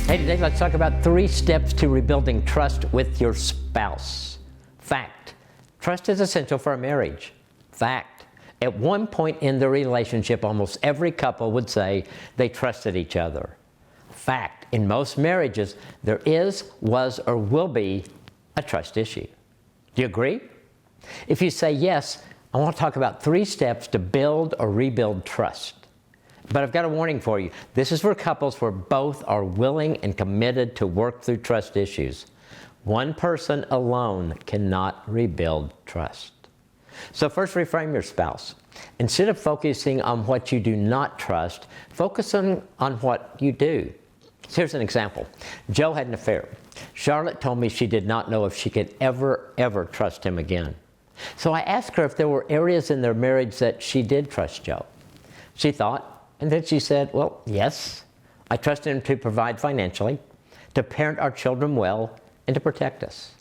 Hey, today let's talk about 3 steps to rebuilding trust with your spouse. Fact: trust is essential for a marriage. Fact: at one point in the relationship, almost every couple would say they trusted each other. Fact: in most marriages, there is, was, or will be a trust issue. Do you agree? If you say yes, I want to talk about 3 steps to build or rebuild trust. But I've got a warning for you. This is for couples where both are willing and committed to work through trust issues. One person alone cannot rebuild trust. So first, reframe your spouse. Instead of focusing on what you do not trust, focus on what you do. So here's an example. Joe had an affair. Charlotte told me she did not know if she could ever trust him again. So I asked her if there were areas in their marriage that she did trust Joe. She thought, and then she said, well, yes, I trusted him to provide financially, to parent our children well, and to protect us.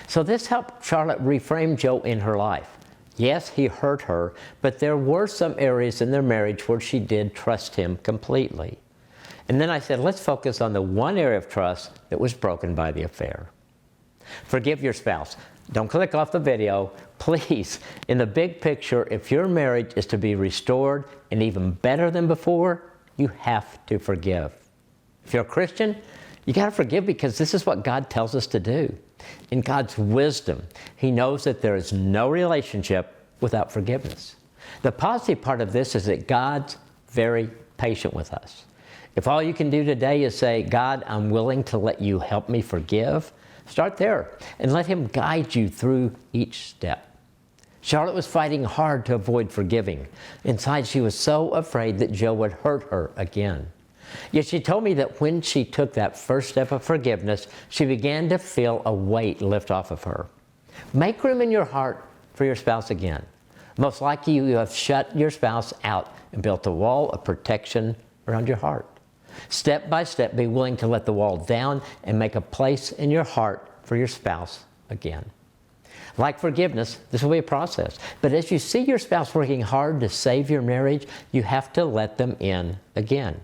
So this helped Charlotte reframe Joe in her life. Yes, he hurt her, but there were some areas in their marriage where she did trust him completely. And then I said, let's focus on the one area of trust that was broken by the affair. Forgive your spouse. Don't click off the video. Please, in the big picture, if your marriage is to be restored and even better than before, you have to forgive. If you're a Christian, you got to forgive because this is what God tells us to do. In God's wisdom, He knows that there is no relationship without forgiveness. The positive part of this is that God's very patient with us. If all you can do today is say, God, I'm willing to let you help me forgive, start there and let Him guide you through each step. Charlotte was fighting hard to avoid forgiving. Inside, she was so afraid that Joe would hurt her again. Yet she told me that when she took that first step of forgiveness, she began to feel a weight lift off of her. Make room in your heart for your spouse again. Most likely you have shut your spouse out and built a wall of protection around your heart. Step by step, be willing to let the wall down and make a place in your heart for your spouse again. Like forgiveness, this will be a process. But as you see your spouse working hard to save your marriage, you have to let them in again.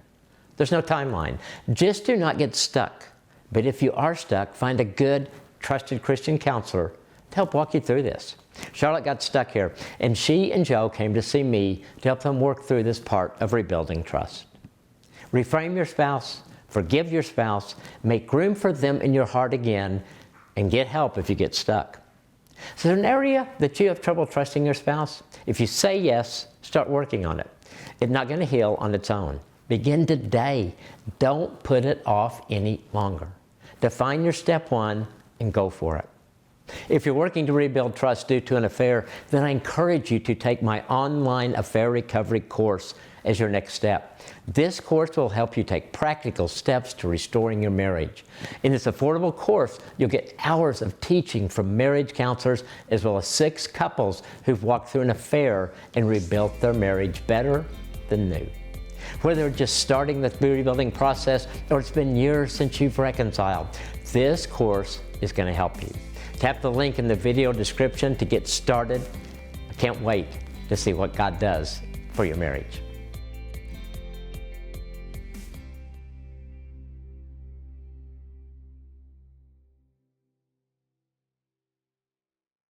There's no timeline. Just do not get stuck. But if you are stuck, find a good, trusted Christian counselor to help walk you through this. Charlotte got stuck here, and she and Joe came to see me to help them work through this part of rebuilding trust. Reframe your spouse, forgive your spouse, make room for them in your heart again, and get help if you get stuck. So there's an area that you have trouble trusting your spouse? If you say yes, start working on it. It's not going to heal on its own. Begin today. Don't put it off any longer. Define your step 1 and go for it. If you're working to rebuild trust due to an affair, then I encourage you to take my online affair recovery course as your next step. This course will help you take practical steps to restoring your marriage. In this affordable course, you'll get hours of teaching from marriage counselors as well as 6 couples who've walked through an affair and rebuilt their marriage better than new. Whether you're just starting the rebuilding process or it's been years since you've reconciled, this course is going to help you. Tap the link in the video description to get started. I can't wait to see what God does for your marriage.